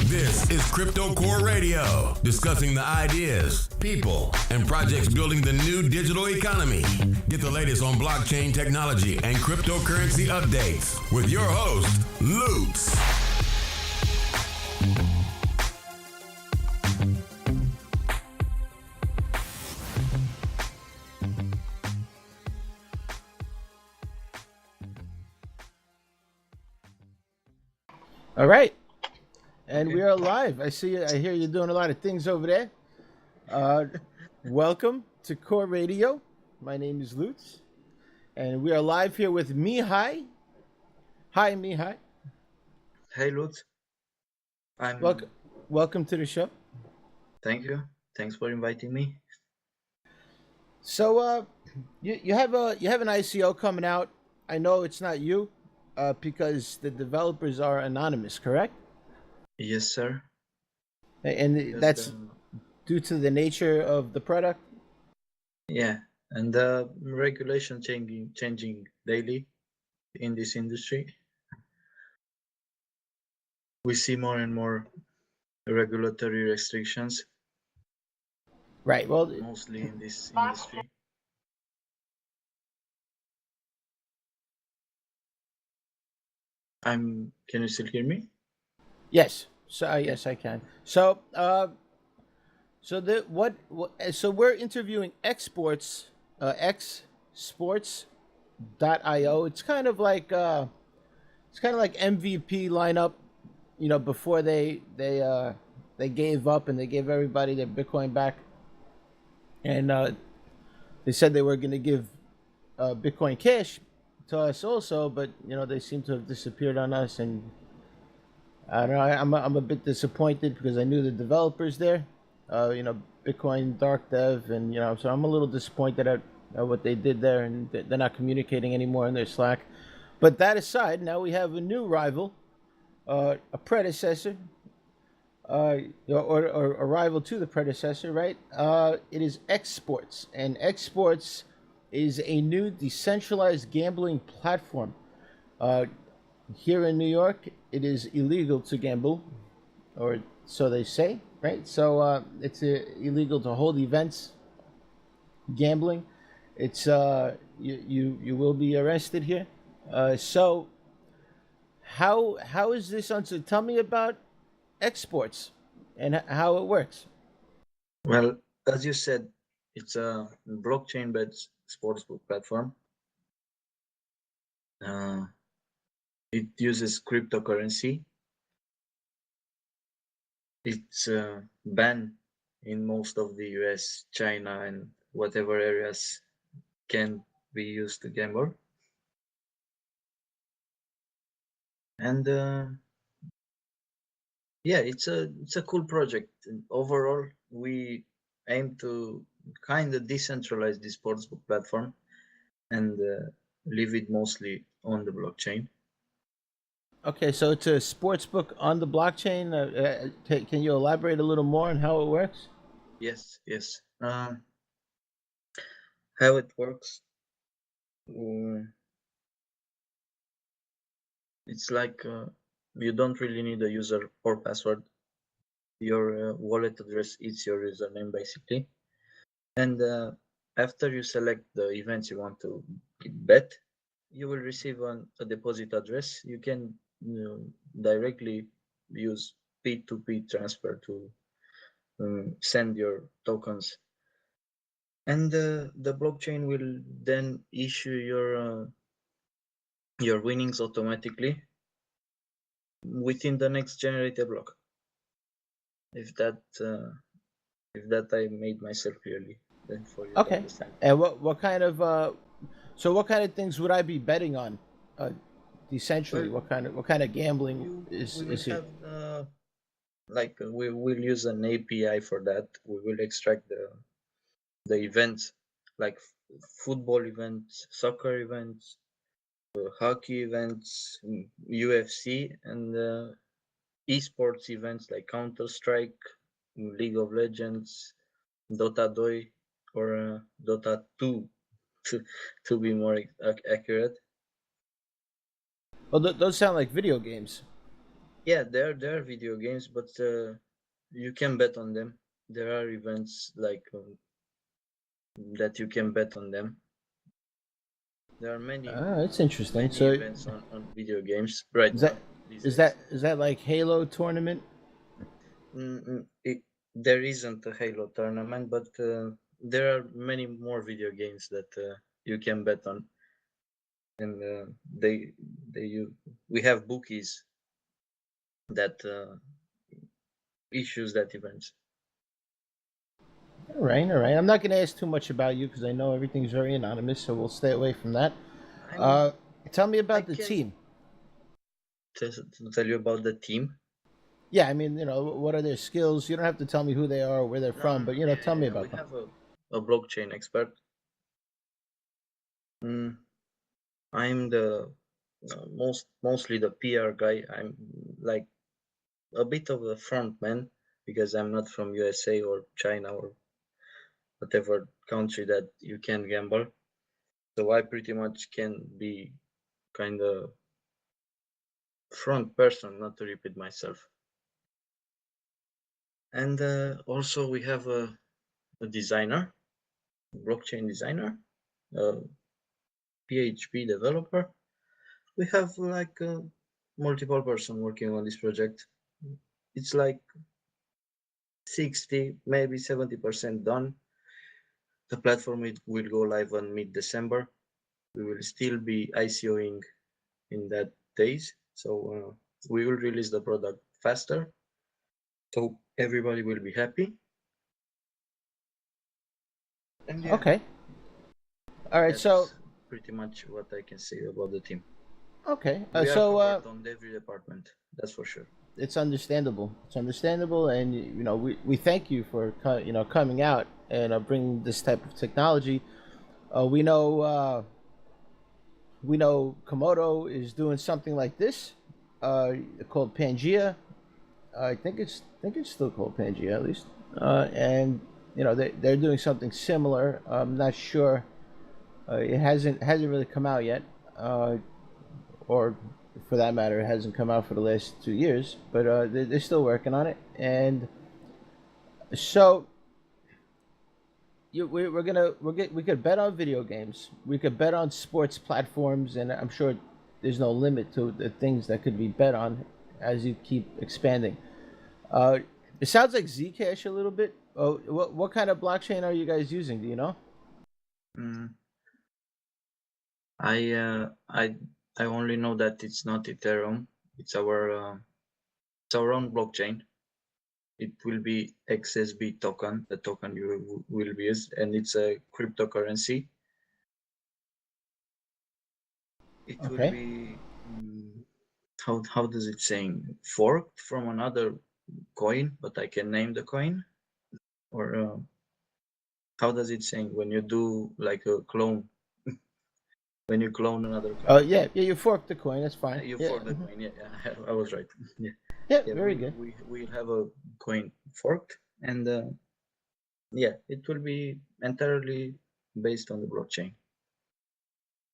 This is Crypto Core Radio, discussing the ideas, people, and projects building the new digital economy. Get the latest on blockchain technology and cryptocurrency updates with your host, Lutz. All right. And we are live. I hear you're doing a lot of things over there. Welcome to Core Radio. My name is Lutz. And we are live here with Mihai. Hi, Mihai. Hey, Lutz. Welcome to the show. Thank you. Thanks for inviting me. So, you have an ICO coming out. I know it's not you, because the developers are anonymous, correct? Yes, sir. And that's due to the nature of the product? Yeah, and the regulation changing daily in this industry. We see more and more regulatory restrictions. Right. Well, mostly in this industry. Can you still hear me? Yes. So yes, I can. So so we're interviewing Xsports Xsports.io. It's kind of like MVP lineup, before they gave up and they gave everybody their Bitcoin back, and they said they were going to give Bitcoin Cash to us also, but they seem to have disappeared on us, and I don't know. I'm a bit disappointed because I knew the developers there, Bitcoin Dark Dev, and so I'm a little disappointed at what they did there, and they're not communicating anymore in their Slack. But that aside, now we have a new rival, a predecessor, or a rival to the predecessor, right? It is Xsports, and Xsports is a new decentralized gambling platform. Here in New York, it is illegal to gamble, or so they say, right? So it's illegal to hold events, gambling. It's you will be arrested here. So how is this on? Tell me about Xsports and how it works. Well, as you said, it's a blockchain-based sportsbook platform. It uses cryptocurrency. It's banned in most of the US, China, and whatever areas can be used to gamble. And yeah, it's a cool project. And overall, we aim to kind of decentralize the sportsbook platform and leave it mostly on the blockchain. Okay, so it's a sports book on the blockchain. Can you elaborate a little more on how it works? Yes. How it works? It's like you don't really need a user or password. Your wallet address is your username, basically. And after you select the events you want to bet, you will receive a deposit address. You can directly use P2P transfer to send your tokens, and the blockchain will then issue your winnings automatically within the next generated block. If that I made myself clearly, then for you to understand. And what kind of things would I be betting on? Essentially, what kind of gambling is it? We will use an API for that. We will extract the events, like football events, soccer events, hockey events, UFC, and esports events like Counter-Strike, League of Legends, Dota 2, or Dota 2, to be more accurate. Well, those sound like video games. Yeah, there are video games, but you can bet on them. There are events like that you can bet on them. There are It's interesting. many So events on video games right is that now these is days. that is that like Halo tournament? There isn't a Halo tournament, but there are many more video games that you can bet on, and we have bookies that issues that events. All right, all right. I'm not going to ask too much about you because I know everything's very anonymous, so we'll stay away from that. I mean, Tell me I about the can team. to tell you about the team. Yeah, I mean, what are their skills? You don't have to tell me who they are or where they're No, from, no, but yeah, tell yeah, me yeah. We about them. have a blockchain expert. Mm, I'm the mostly the PR guy. I'm like a bit of a front man because I'm not from USA or China or whatever country that you can gamble. So I pretty much can be kind of front person, not to repeat myself. And also we have a designer, blockchain designer, a PHP developer. We have like multiple person working on this project. It's like 60, maybe 70% done. The platform will go live on mid-December. We will still be ICOing in that days, so we will release the product faster, so everybody will be happy. And yeah, Okay. All right. So that's pretty much what I can say about the team. okay. We are covered on every department, that's for sure. It's understandable. It's understandable, and we thank you for coming out and bringing this type of technology. We know Komodo is doing something like this, called Pangea. I think it's still called Pangea at least, and they're doing something similar. I'm not sure. It hasn't really come out yet, or for that matter, it hasn't come out for the last 2 years. But they're still working on it, and so we could bet on video games. We could bet on sports platforms, and I'm sure there's no limit to the things that could be bet on as you keep expanding. Uh, it sounds like Zcash a little bit. Oh, what kind of blockchain are you guys using? Do you know? Mm, I uh, I I only know that it's not Ethereum. It's our own blockchain. It will be XSB token, the token you will use, and it's a cryptocurrency. It will Okay. be how does it saying, forked from another coin, but I can name the coin, or how does it saying when you do like a clone, when you clone another coin? Yeah, yeah. You fork the coin. That's fine. You Yeah. fork the coin. Yeah, yeah, I was right. Yeah, Yeah. yeah. Very good. We have a coin forked, and yeah, it will be entirely based on the blockchain,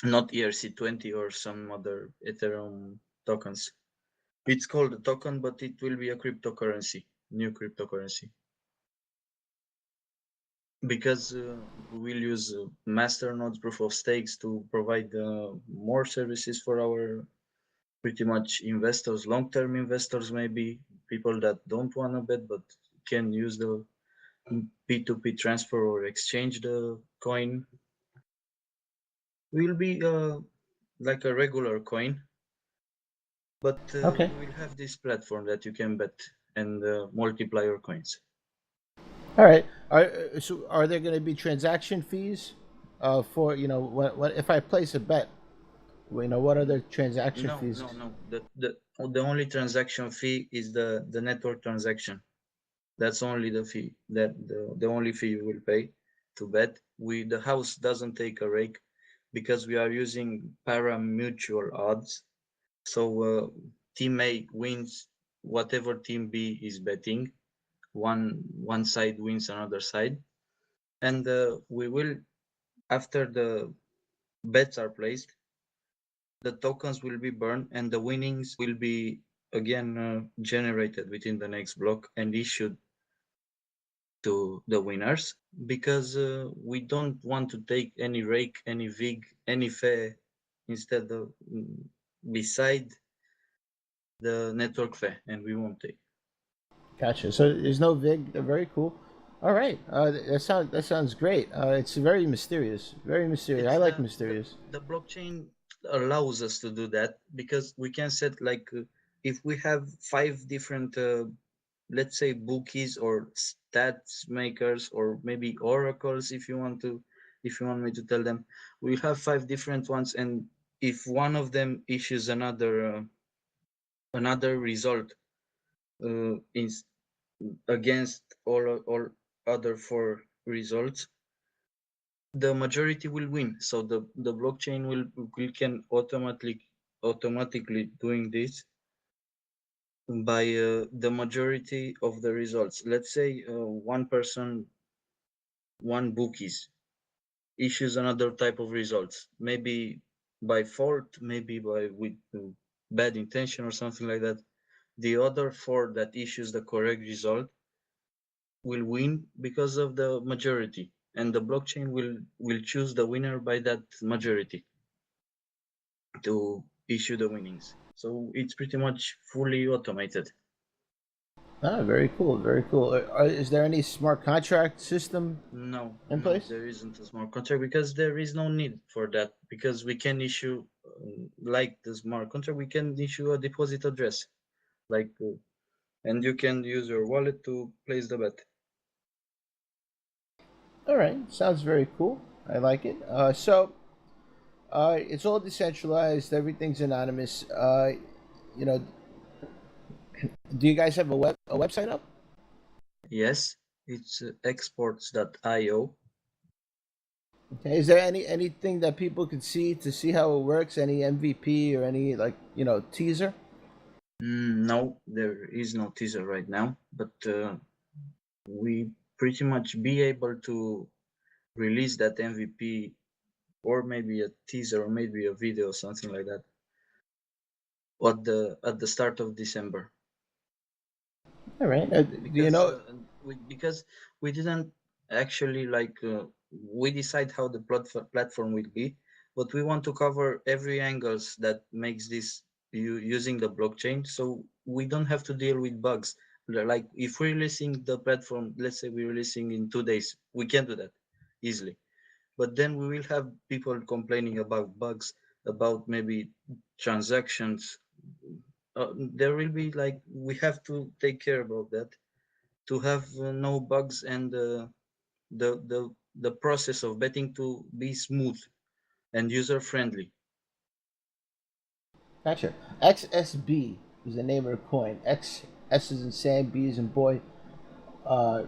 not ERC20 or some other Ethereum tokens. It's called a token, but it will be a cryptocurrency, new cryptocurrency. Because we will use master nodes, proof of stakes to provide more services for our pretty much investors, long-term investors, maybe people that don't want to bet but can use the P2P transfer or exchange the coin. Will be like a regular coin, but Okay. we will have this platform that you can bet and multiply your coins. All right. Are there going to be transaction fees? For if I place a bet, what are the transaction No, fees? no, no. The only transaction fee is the network transaction. That's only the fee, that the only fee you will pay to bet. The house doesn't take a rake because we are using pari-mutuel odds. So team A wins whatever team B is betting. One side wins another side, and we will, after the bets are placed, the tokens will be burned and the winnings will be again generated within the next block and issued to the winners, because we don't want to take any rake, any vig, any fee instead of beside the network fee, and we won't take. Gotcha. So there's no vig. Very cool. All right. That sounds great. It's very mysterious. Very mysterious. I It's like mysterious. the blockchain allows us to do that because we can set like if we have 5 different let's say bookies or stats makers or maybe oracles, if you want me to tell them, we have 5 different ones, and if one of them issues another result in against all other 4 results, the majority will win. So the blockchain will can automatically doing this by the majority of the results. Let's say one person, one bookies issues another type of results, maybe by fault, maybe by with bad intention or something like that. The other 4 that issues the correct result will win because of the majority, and the blockchain will choose the winner by that majority to issue the winnings. So it's pretty much fully automated. Ah, very cool. Very cool. Is there any smart contract system No, in no, place? there isn't a smart contract because there is no need for that, because we can issue like the smart contract, we can issue a deposit address, like and you can use your wallet to place the bet. All right. Sounds very cool. I like it. It's all decentralized. Everything's anonymous. You know, do you guys have a website up? Yes, it's Xsports.io. Okay. Is there anything that people could see to see how it works? Any MVP or any teaser? No, there is no teaser right now, but we pretty much be able to release that MVP or maybe a teaser or maybe a video or something like that at the start of December. All right. Do you Because know? because we didn't actually like we decide how the platform will be, but we want to cover every angles that makes this using the blockchain, so we don't have to deal with bugs. Like if we're releasing the platform, let's say we're releasing in 2 days, we can do that easily, but then we will have people complaining about bugs, about maybe transactions. There will be like we have to take care about that to have no bugs, and the process of betting to be smooth and user friendly. Gotcha. XSB is the name of the coin. X S is in Sam, B is in boy. Uh,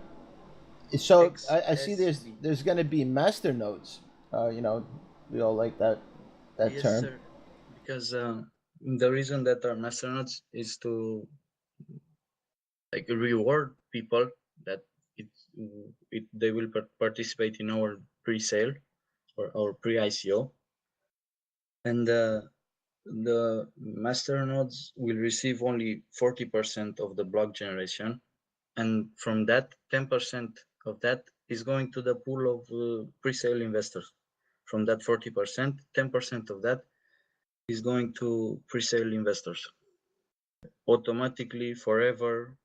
so I see XSB. there's going to be master nodes. We all like that Yes, term. sir. Because the reason that our masternodes is to like reward people that it, they will participate in our pre-sale or our pre-ICO, and the master nodes will receive only 40% of the block generation, and from that 10% of that is going to the pool of pre-sale investors. From that 40%, 10% of that is going to pre-sale investors automatically, forever,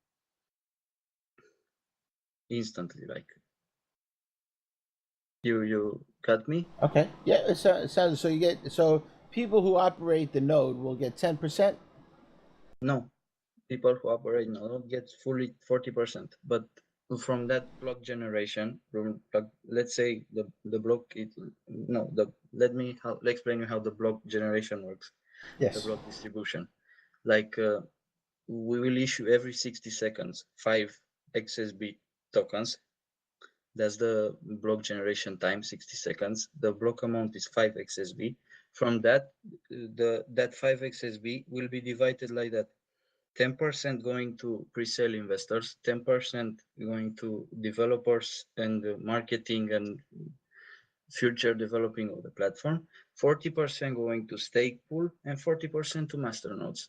instantly. Like you got me. Okay. Yeah. It sounds so. You get so people who operate the node will get 10%. No, people who operate node get fully 40%, but from that block generation, from let's say the block it no the let me explain you how the block generation works, the Yes. block distribution. Like we will issue every 60 seconds 5 XSB tokens. That's the block generation time, 60 seconds. The block amount is 5 XSB. From that, that 5 XSB will be divided like that. 10% going to pre-sale investors, 10% going to developers and marketing and future developing of the platform, 40% going to stake pool, and 40% to masternodes.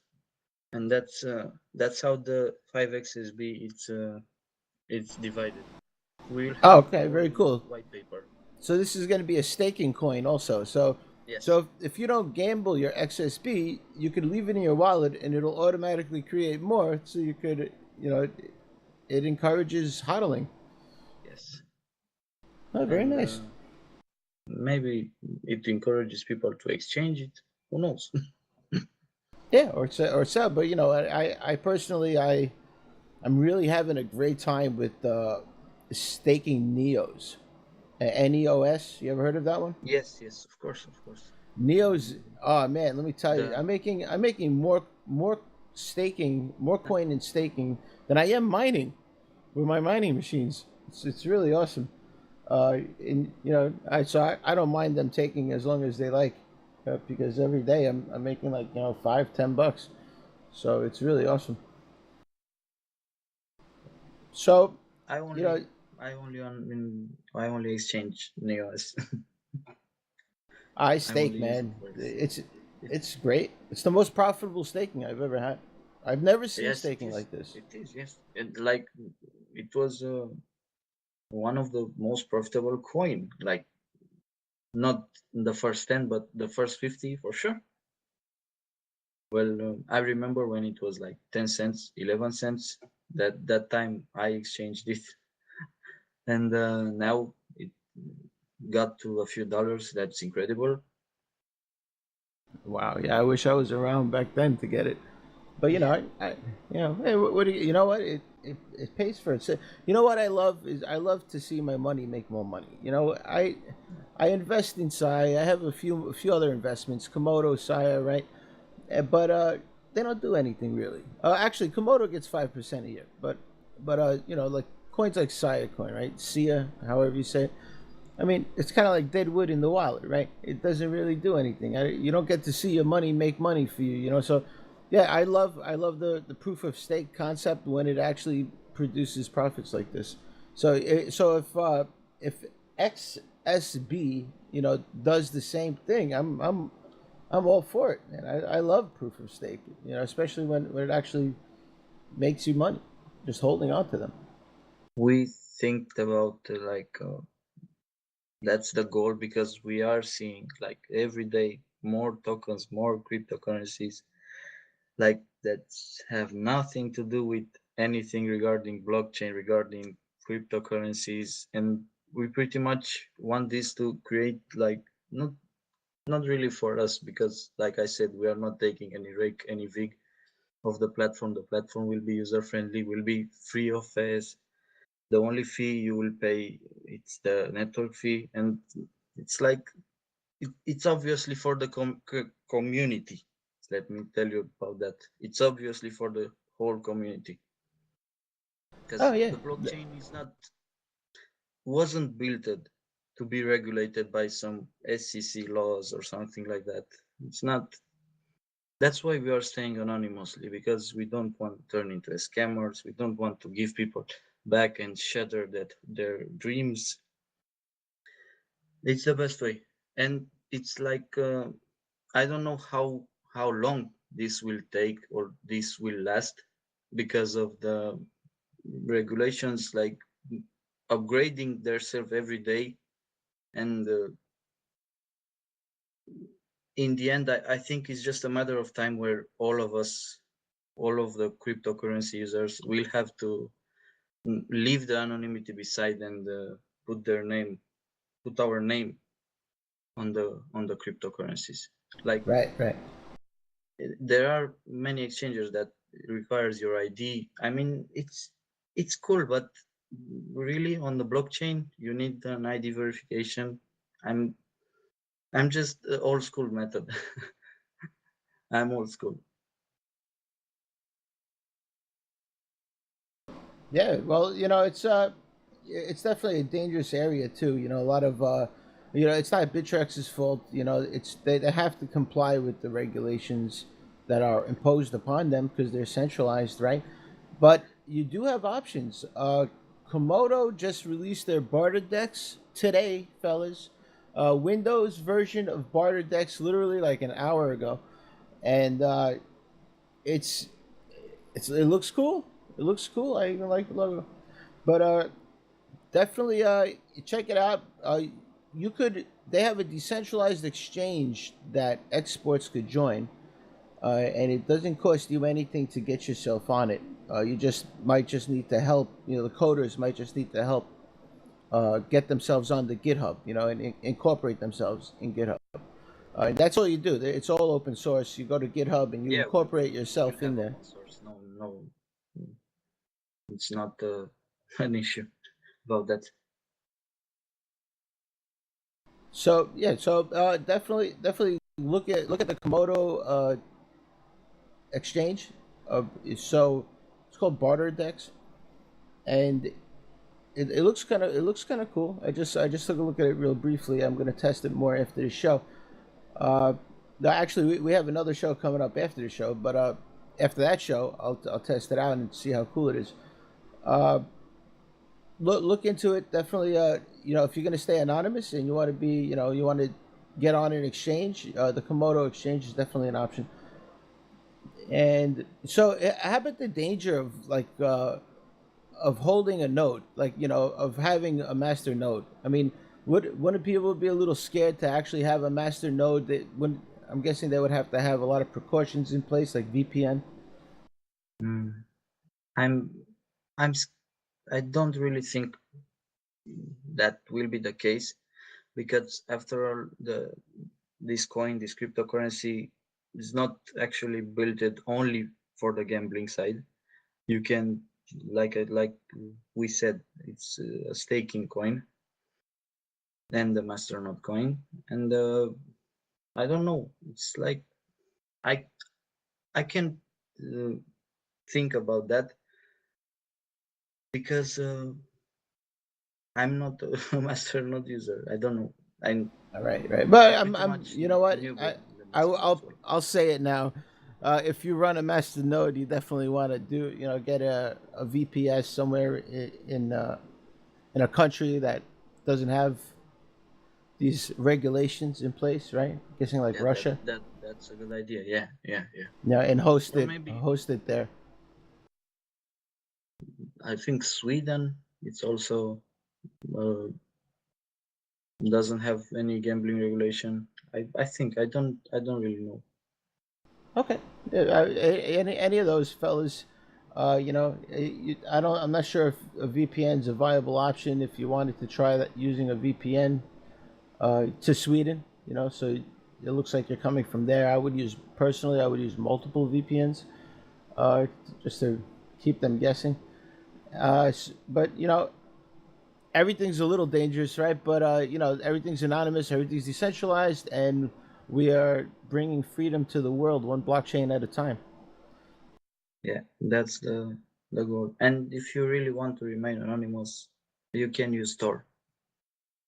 and that's how the 5xSB it's divided. We'll Oh, have okay, more very in the cool. white paper. So this is going to be a staking coin also. So Yes. so if you don't gamble your XSB, you could leave it in your wallet and it'll automatically create more. So you could, it encourages hodling. Yes. Oh, very And nice. maybe it encourages people to exchange it. Who knows? Yeah, or sell. But I personally, I'm really having a great time with staking Neos. NEOS. You ever heard of that one? Yes, yes, of course, of course. Neos. Oh man, let me tell you, The I'm making more staking, more coin in staking than I am mining with my mining machines. It's really awesome. And I don't mind them taking as long as they like, because every day I'm making like $5-10. So it's really awesome. So I you know only I only exchange Neos. I I stake, only use it man. for this. It's great. It's the most profitable staking I've ever had. I've never seen Yes, it staking is. like this. It is. Yes, it was one of the most profitable coin. Like not the first 10, but the first 50 for sure. Well, I remember when it was like 10 cents, 11 cents. That time I exchanged it, and now it got to a few dollars. That's incredible. Wow, yeah, I wish I was around back then to get it. But hey, what do you know what it pays for it. So, you know what I love is I love to see my money make more money. I invest in Saya. I have a few other investments, Komodo, Saya, right? But they don't do anything really. Actually, Komodo gets 5% a year, but like coins like Saya coin, right? Sia, however you say it. I mean, it's kind of like dead wood in the wallet, right? It doesn't really do anything. You don't get to see your money make money for you, So, yeah, I love the proof of stake concept when it actually produces profits like this. So if XSB does the same thing, I'm all for it, and I love proof of stake. Especially when it actually makes you money, just holding on to them. We think about that's the goal because we are seeing like every day more tokens, more cryptocurrencies like that have nothing to do with anything regarding blockchain, regarding cryptocurrencies, and we pretty much want this to create like not really for us because like I said, we are not taking any rake, any vig of the platform. The platform will be user friendly, will be free of fees. The only fee you will pay it's the network fee, and it's like it's obviously for the community. Let me tell you about that. It's obviously for the whole community Oh because yeah. the blockchain is not wasn't built to be regulated by some SEC laws or something like that. It's not. That's why we are staying anonymously because we don't want to turn into scammers. We don't want to give people back and shatter that their dreams. It's the best way, and it's like I don't know how long this will take or this will last because of the regulations like upgrading themselves every day, and in the end I think it's just a matter of time where all of us, all of the cryptocurrency users will have to leave the anonymity beside and put their name, put our name on the cryptocurrencies. Like Right, right. there are many exchanges that requires your ID. I mean, it's cool, but really on the blockchain, you need an ID verification. I'm I'm just old school method. I'm old school. Yeah, well, it's definitely a dangerous area too. A lot of it's not Bitrex's fault. It's they have to comply with the regulations that are imposed upon them because they're centralized, right? But you do have options. Komodo just released their barter decks today, fellas. Windows version of barter decks literally like an hour ago, and it's it looks cool. It looks cool. I even like the logo. But definitely check it out. You could. They have a decentralized exchange that exports could join, and it doesn't cost you anything to get yourself on it. You just might just need to help. The coders might just need to help get themselves on the GitHub. And incorporate themselves in GitHub. That's all you do. It's all open source. You go to GitHub and you Yeah, incorporate we yourself in have there. open source. No, no, it's not an issue about that. So yeah, so definitely look at the Komodo exchange. So it's called Barter Dex, and it looks kind of cool. I just took a look at it real briefly. I'm gonna test it more after the show. Uh, no, actually, we have another show coming up after the show, but after that show, I'll test it out and see how cool it is. Uh, look into it. Definitely, if you're gonna stay anonymous and you want to be, you want to get on an exchange, the Komodo exchange is definitely an option. And so, how about the danger of of holding a node, like of having a master node? I mean, wouldn't people be a little scared to actually have a master node? That when I'm guessing they would have to have a lot of precautions in place, like VPN. Mm. I'm, I'm, I don't really think that will be the case, because after all, this cryptocurrency is not actually built it only for the gambling side. You can, like we said, it's a staking coin and the masternode coin, and I don't know. It's like I I can uh, think about that, because I'm not a masternode user. I don't know. I'm All right, right. But I'm I'm, pretty I'm. much You know what? newbie in the I, will- masternode I'll, world. I'll say it now. If you run a master node, you definitely want to get a VPS somewhere in a country that doesn't have these regulations in place, right? Guessing like Yeah, Russia. that's a good idea. Yeah, yeah, yeah. Yeah, and Or maybe host it there. I think Sweden. It's also uh, doesn't have any gambling regulation. I think I don't really know. Okay. Yeah, any of those fellas, I'm not sure if a VPN is a viable option if you wanted to try that using a VPN to Sweden. So it looks like you're coming from there. I would use multiple VPNs uh, just to keep them guessing. But everything's a little dangerous, right? But everything's anonymous, everything's decentralized, and we are bringing freedom to the world one blockchain at a time. Yeah, that's the goal. And if you really want to remain anonymous, you can use Tor.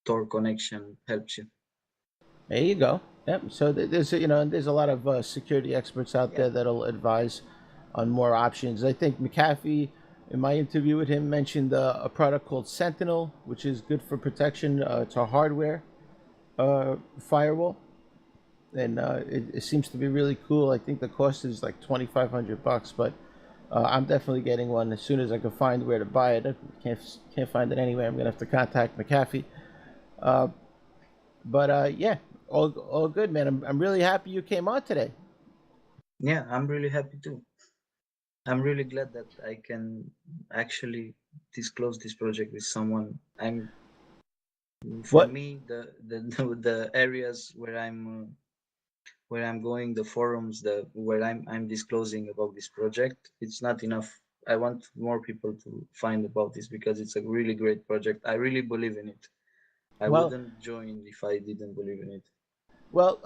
Tor connection helps you. There you go. Yep. So there's a lot of security experts out Yeah. there that'll advise on more options. I think McAfee, in my interview with him, mentioned a product called Sentinel, which is good for protection. It's a hardware firewall, and it seems to be really cool. I think the cost is like $2,500, but I'm definitely getting one as soon as I can find where to buy it. I can't find it anywhere. I'm gonna have to contact McAfee. Uh, but yeah, all good, man. I'm really happy you came on today. Yeah, I'm really happy too. I'm really glad that I can actually disclose this project with someone. For What? me, the areas where I'm going, the forums, where I'm disclosing about this project, it's not enough. I want more people to find about this, because it's a really great project. I really believe in it. I Well, wouldn't join if I didn't believe in it. well,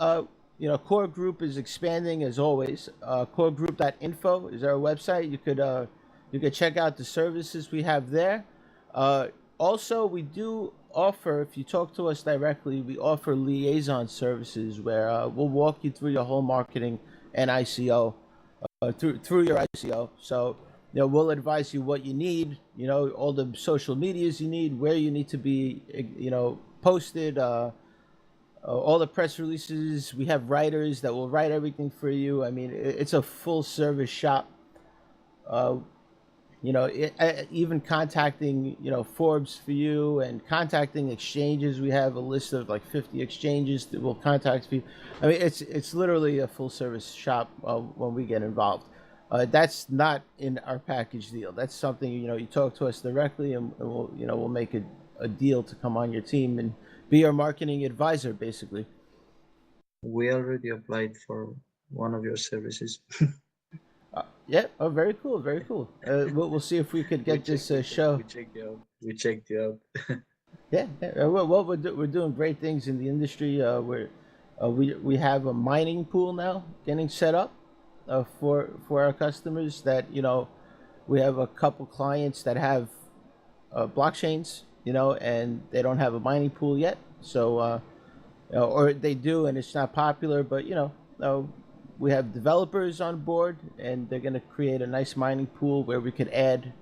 Core Group is expanding as always. Coregroup.info is our website. You could check out the services we have there. Uh, Also, we do offer, if you talk to us directly, we offer liaison services where we'll walk you through your whole marketing and ICO through your ICO. So we'll advise you what you need. All the social medias you need, where you need to be, posted. All the press releases. We have writers that will write everything for you. I mean, it's a full service shop uh, even contacting, Forbes for you and contacting exchanges. We have a list of like 50 exchanges that will contact people. I mean, it's literally a full service shop when we get involved. That's not in our package deal. That's something, you talk to us directly, and we'll make a deal to come on your team and be your marketing advisor, basically. We already applied for one of your services. Yeah. Oh, very cool. Very cool. We'll see if we could get this show. We checked you out. We checked you out. Yeah, yeah. Well, we're doing great things in the industry. We have a mining pool now getting set up for our customers. That we have a couple clients that have blockchains, and they don't have a mining pool yet. So or they do, and it's not popular. But we have developers on board, and they're going to create a nice mining pool where we could add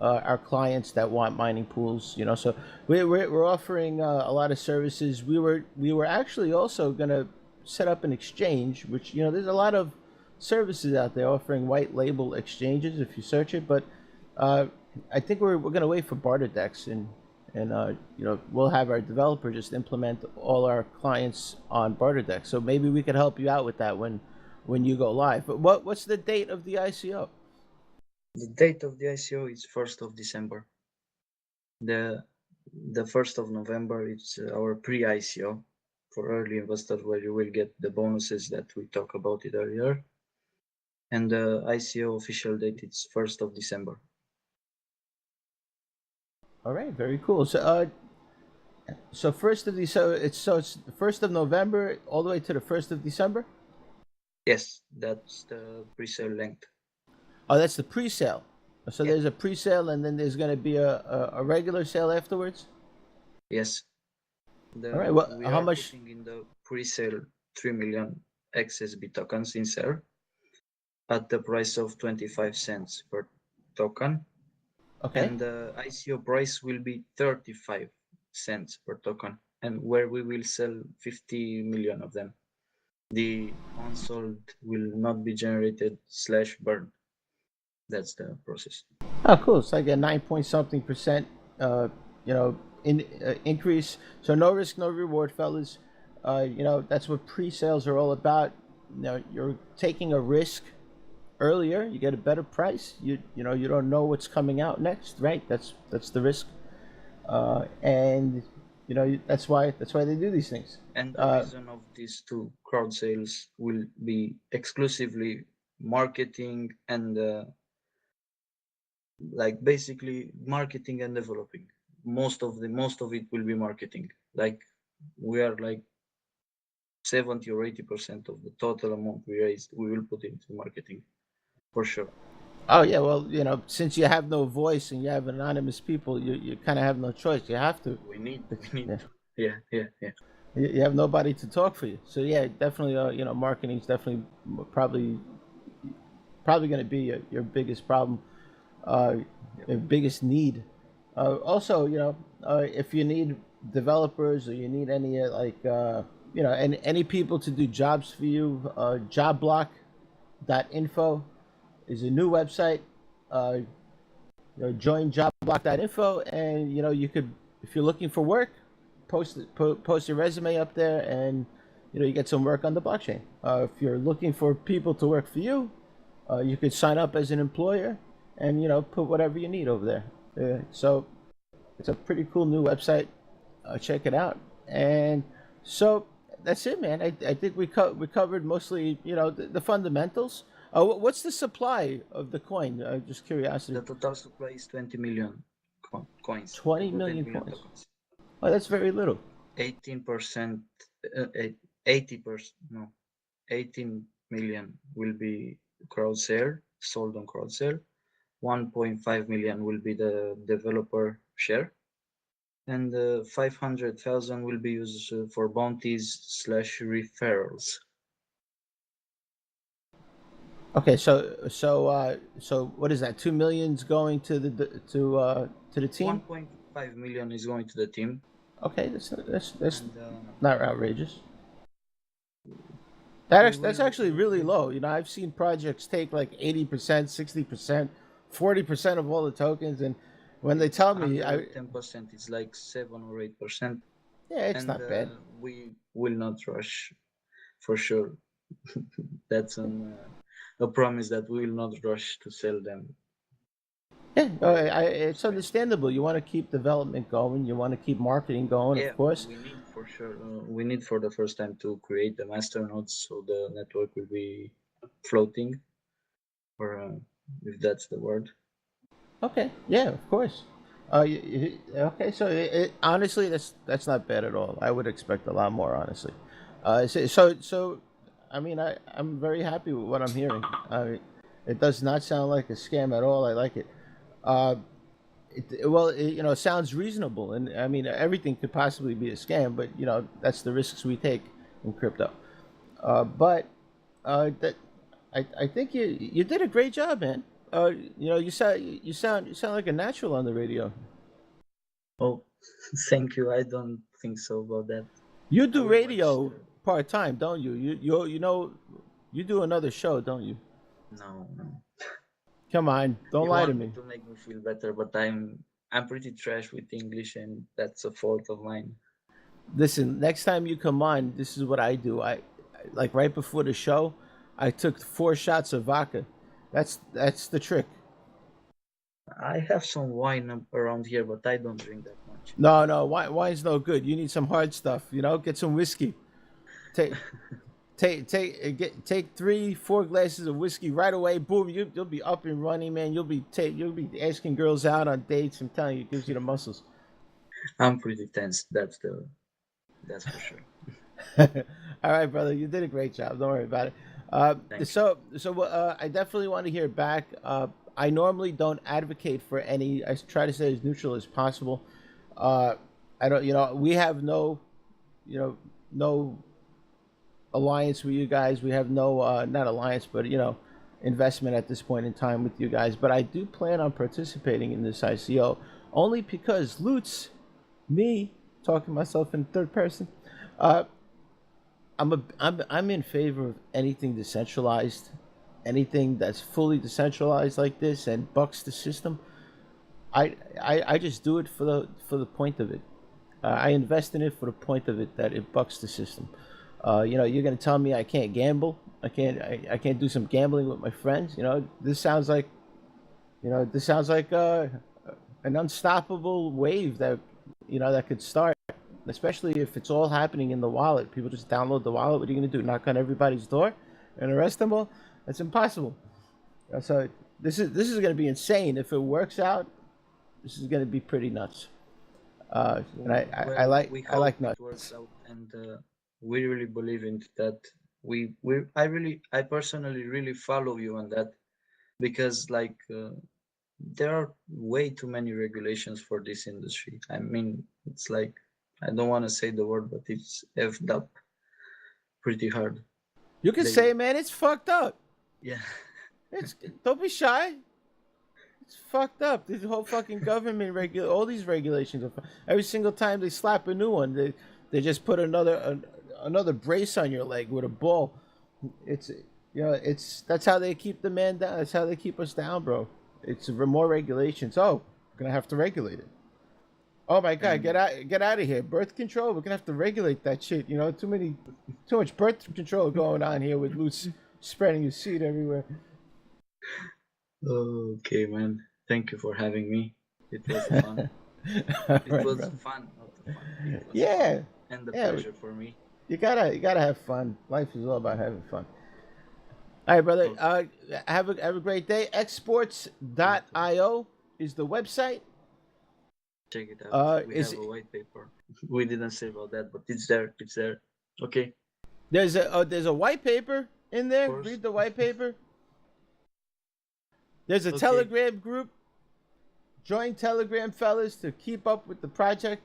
our clients that want mining pools. So we're offering a lot of services. We were actually also going to set up an exchange, which there's a lot of services out there offering white label exchanges if you search it. But I think we're going to wait for barter decks, and we'll have our developer just implement all our clients on barter decks. So maybe we could help you out with that when you go live. But what's the date of the ICO? The date of the ICO is 1st of December. The 1st of November it's our pre-ICO for early investors, where you will get the bonuses that we talked about it earlier. And the ICO official date is 1st of December. All right, very cool. So first of December, it's the 1st of November all the way to the 1st of December. Yes, that's the pre-sale length. Oh, that's the pre-sale. So Yeah. there's a pre-sale, and then there's going to be a regular sale afterwards. Yes. All right. Well, we how are much? putting in the pre-sale 3 million XSB tokens in sale at the price of 25 cents per token. Okay. And the ICO price will be 35 cents per token, and where we will sell 50 million of them. The unsold will not be generated / burned. That's the process. Oh, cool. It's like a 9 point something percent, increase. So no risk, no reward, fellas. That's what pre-sales are all about. You're taking a risk earlier. You get a better price. You don't know what's coming out next, right? That's the risk, and that's why they do these things. And the reason of these two crowd sales will be exclusively marketing and like basically marketing and developing. Most of it will be marketing. Like we are like 70 or 80% of the total amount we raised, we will put into marketing for sure. Oh yeah, well, since you have no voice and you have anonymous people, you kind of have no choice. You have to. We need Yeah. to. Yeah. You have nobody to talk for you. So yeah, definitely. Marketing is definitely probably going to be your biggest problem, your biggest need. Also, if you need developers or you need any any people to do jobs for you, jobblock.info is a new website. Join jobblock.info, and you could, if you're looking for work, post your resume up there, and you get some work on the blockchain. If you're looking for people to work for you, you could sign up as an employer, and put whatever you need over there. So it's a pretty cool new website. Check it out. And so that's it, man. I think we covered mostly the fundamentals. What's the supply of the coin? Just curiosity. The total supply is 20 million coins. 20 million coins. Tokens. Oh, that's very little. 18%, 80%, no, 18 million will be crowd sale, sold on crowd sale. 1.5 million will be the developer share, and 500,000 will be used for bounties / referrals. Okay, so what is that? 2 million's going to the team. 1.5 million is going to the team. Okay, that's And, not outrageous. That's actually really low. You know, I've seen projects take like 80%, 60%, 40% of all the tokens, and when they tell me, under 10%, it's like 7 or 8%, yeah, it's and not bad. we will not rush for sure. That's a promise that we will not rush to sell them. Yeah, By it's understandable. You want to keep development going. You want to keep marketing going, Yeah, of course. we need for sure. We need for the first time to create the master nodes so the network will be floating, or if that's the word. Okay, yeah, of course. Okay, so honestly, that's not bad at all. I would expect a lot more, honestly. So, I mean, I'm very happy with what I'm hearing. It does not sound like a scam at all. I like it. Uh, you know, it sounds reasonable, and I mean, everything could possibly be a scam, but you know, that's the risks we take in crypto. But that I think you did a great job, man. You know, you sound like a natural on the radio. Oh, thank you. I don't think so about that. You I do will watch radio the. part time, don't you? You know, you do another show, don't you? No, no. Come on, don't You lie to want me me. to make me feel better, but I'm pretty trash with English, and that's a fault of mine. Listen, next time you come on, this is what I do. Like right before the show, I took 4 shots of vodka. That's the trick. I have some wine around here, but I don't drink that much. No, no, wine's no good. You need some hard stuff. You know, get some whiskey. Take take 3, 4 glasses of whiskey right away. Boom, you'll be up and running, man. You'll be asking girls out on dates. I'm telling you, it gives you the muscles. I'm pretty tense. That's for sure. All right, brother, you did a great job. Don't worry about it. Thank you. So I definitely want to hear back. I normally don't advocate for any. I try to stay as neutral as possible. Uh, I don't. You know, we have no. You know, no alliance with you guys. We have no not alliance, but you know, investment at this point in time with you guys. But I do plan on participating in this ICO only because Lutz, me talking myself in third person, uh, I'm in favor of anything decentralized, anything that's fully decentralized like this and bucks the system. I just do it for the point of it. I invest in it for the point of it that it bucks the system. You know, you're gonna tell me I can't gamble. I can't do some gambling with my friends. You know, this sounds like an unstoppable wave that you know that could start. Especially if it's all happening in the wallet. People just download the wallet. What are you gonna do? Knock on everybody's door and arrest them all? That's impossible. So this is gonna be insane. If it works out, this is gonna be pretty nuts. And Well, we I hope like it works nuts. out, and we really believe in that. I personally really follow you on that because like there are way too many regulations for this industry. I mean, it's like I don't want to say the word, but it's effed up pretty hard. You can They, say, man, it's fucked up. yeah, It's don't be shy. It's fucked up. This whole fucking government all these regulations. Every single time they slap a new one, they just put another brace on your leg with a ball. It's you know it's that's how they keep the man down. That's how they keep us down, bro. It's more regulations. Oh, we're gonna have to regulate it. Oh my god, and get out of here. Birth control. We're gonna have to regulate that shit. You know, too much birth control going on here with loose spreading your seed everywhere. okay, man. Thank you for having me. It was fun. All It right, was bro. fun, not fun. It was fun Yeah, and a yeah. pleasure for me. You gotta have fun. Life is all about having fun. All right, brother. Okay, Have a great day. you too. Xsports.io is the website. Check it out. We Is have a white paper. We didn't say about that, but it's there. It's there. Okay, there's a white paper in of there. course. Read the white paper. There's a Okay. Telegram group. Join Telegram, fellas, to keep up with the project.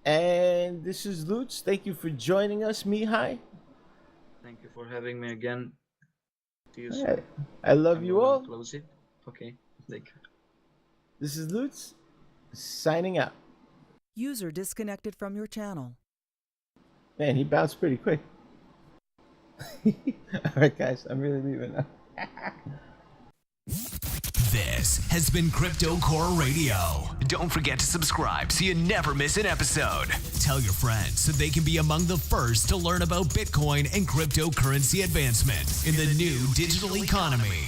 And this is Lutz. Thank you for joining us, Mihai. Thank you for having me again. See you All right. soon. I love I'm you gonna all. close it. Okay. Like This is Lutz signing out. User disconnected from your channel. Man, he bounced pretty quick. All right, guys, I'm really leaving now. This has been Crypto Core Radio. Don't forget to subscribe so you never miss an episode. Tell your friends so they can be among the first to learn about Bitcoin and cryptocurrency advancement in the new digital economy.